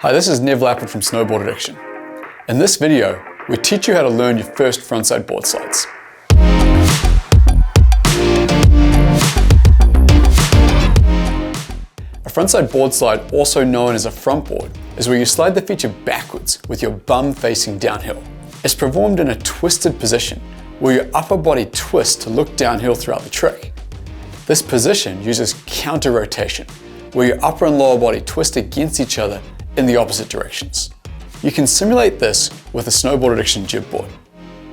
Hi, this is Nev Lapwood from Snowboard Addiction. In this video, we teach you how to learn your first frontside board slides. A frontside board slide, also known as a front board, is where you slide the feature backwards with your bum facing downhill. It's performed in a twisted position, where your upper body twists to look downhill throughout the trick. This position uses counter rotation, where your upper and lower body twist against each other in the opposite directions. You can simulate this with a Snowboard Addiction jib board.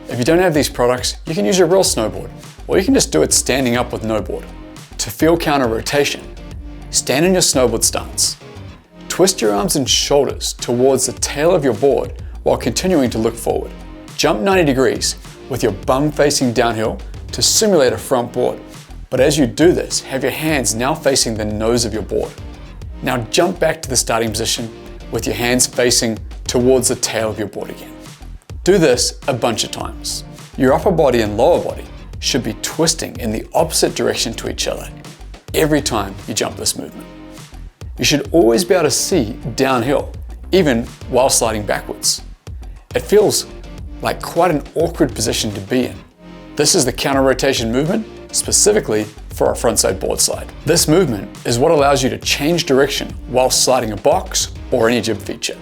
If you don't have these products, you can use your real snowboard, or you can just do it standing up with no board. To feel counter rotation, stand in your snowboard stance. Twist your arms and shoulders towards the tail of your board while continuing to look forward. Jump 90 degrees with your bum facing downhill to simulate a front board. But as you do this, have your hands now facing the nose of your board. Now jump back to the starting position with your hands facing towards the tail of your board again. Do this a bunch of times. Your upper body and lower body should be twisting in the opposite direction to each other every time you jump this movement. You should always be able to see downhill, even while sliding backwards. It feels like quite an awkward position to be in. This is the counter rotation movement, specifically for a frontside board slide. This movement is what allows you to change direction while sliding a box or any jib feature.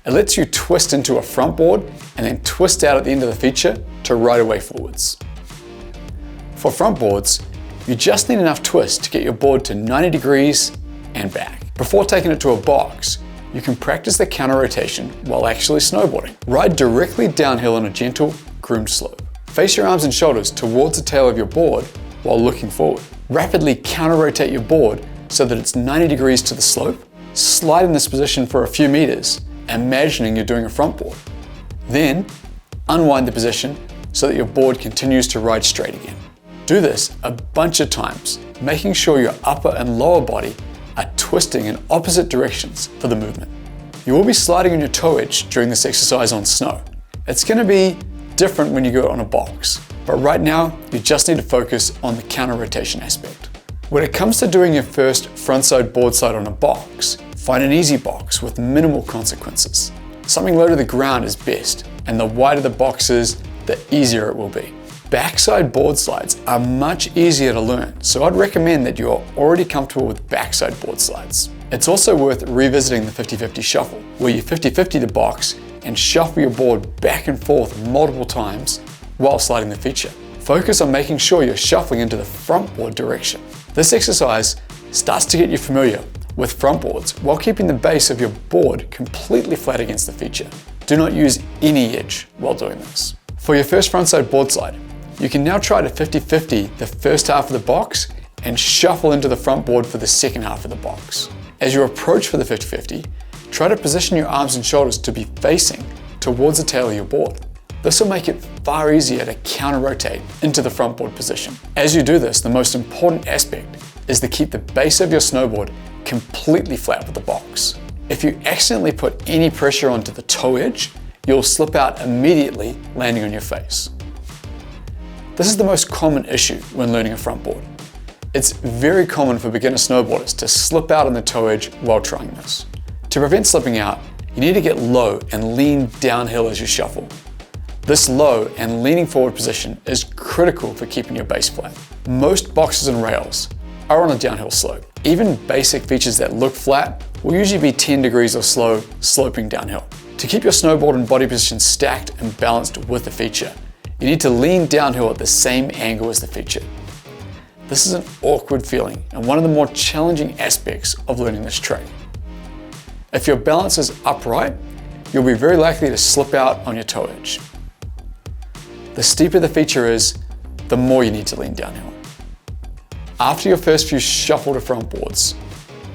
It lets you twist into a front board and then twist out at the end of the feature to right away forwards. For front boards, you just need enough twist to get your board to 90 degrees and back. Before taking it to a box, you can practice the counter rotation while actually snowboarding. Ride directly downhill on a gentle, groomed slope. Face your arms and shoulders towards the tail of your board while looking forward. Rapidly counter-rotate your board so that it's 90 degrees to the slope. Slide in this position for a few meters, imagining you're doing a front board. Then, unwind the position so that your board continues to ride straight again. Do this a bunch of times, making sure your upper and lower body are twisting in opposite directions for the movement. You will be sliding on your toe edge during this exercise on snow. It's going to be different when you go on a box, but right now you just need to focus on the counter rotation aspect. When it comes to doing your first frontside board slide on a box, find an easy box with minimal consequences. Something low to the ground is best, and the wider the box is, the easier it will be. Backside board slides are much easier to learn, so I'd recommend that you are already comfortable with backside board slides. It's also worth revisiting the 50-50 shuffle, where you 50-50 the box and shuffle your board back and forth multiple times while sliding the feature. Focus on making sure you're shuffling into the front board direction. This exercise starts to get you familiar with front boards while keeping the base of your board completely flat against the feature. Do not use any edge while doing this. For your first frontside board slide, you can now try to 50-50 the first half of the box and shuffle into the front board for the second half of the box. As you approach for the 50-50, try to position your arms and shoulders to be facing towards the tail of your board. This will make it far easier to counter-rotate into the front board position. As you do this, the most important aspect is to keep the base of your snowboard completely flat with the box. If you accidentally put any pressure onto the toe edge, you'll slip out immediately, landing on your face. This is the most common issue when learning a front board. It's very common for beginner snowboarders to slip out on the toe edge while trying this. To prevent slipping out, you need to get low and lean downhill as you shuffle. This low and leaning forward position is critical for keeping your base flat. Most boxes and rails are on a downhill slope. Even basic features that look flat will usually be 10 degrees or so sloping downhill. To keep your snowboard and body position stacked and balanced with the feature, you need to lean downhill at the same angle as the feature. This is an awkward feeling and one of the more challenging aspects of learning this trick. If your balance is upright, you'll be very likely to slip out on your toe edge. The steeper the feature is, the more you need to lean downhill. After your first few shuffle to front boards,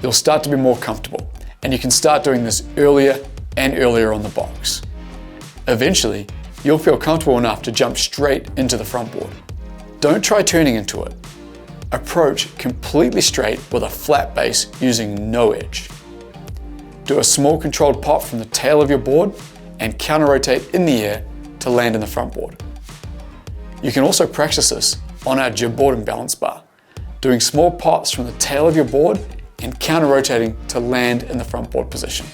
you'll start to be more comfortable, and you can start doing this earlier and earlier on the box. Eventually, you'll feel comfortable enough to jump straight into the front board. Don't try turning into it. Approach completely straight with a flat base using no edge. Do a small controlled pop from the tail of your board and counter-rotate in the air to land in the front board. You can also practice this on our jib board and balance bar, doing small pops from the tail of your board and counter-rotating to land in the front board position.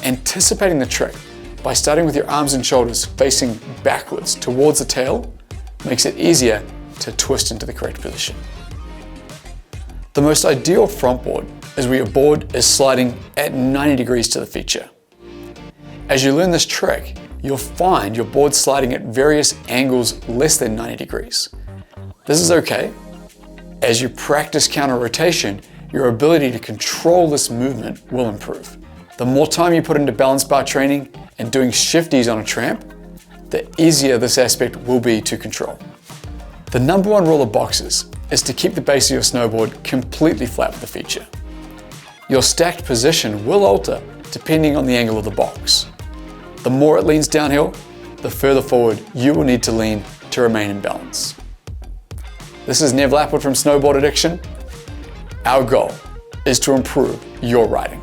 Anticipating the trick by starting with your arms and shoulders facing backwards towards the tail makes it easier to twist into the correct position. The most ideal front board is where your board is sliding at 90 degrees to the feature. As you learn this trick, you'll find your board sliding at various angles less than 90 degrees. This is okay. As you practice counter rotation, your ability to control this movement will improve. The more time you put into balance bar training and doing shifties on a tramp, the easier this aspect will be to control. The number one rule of boxes is to keep the base of your snowboard completely flat with the feature. Your stacked position will alter depending on the angle of the box. The more it leans downhill, the further forward you will need to lean to remain in balance. This is Nev Lapwood from Snowboard Addiction. Our goal is to improve your riding.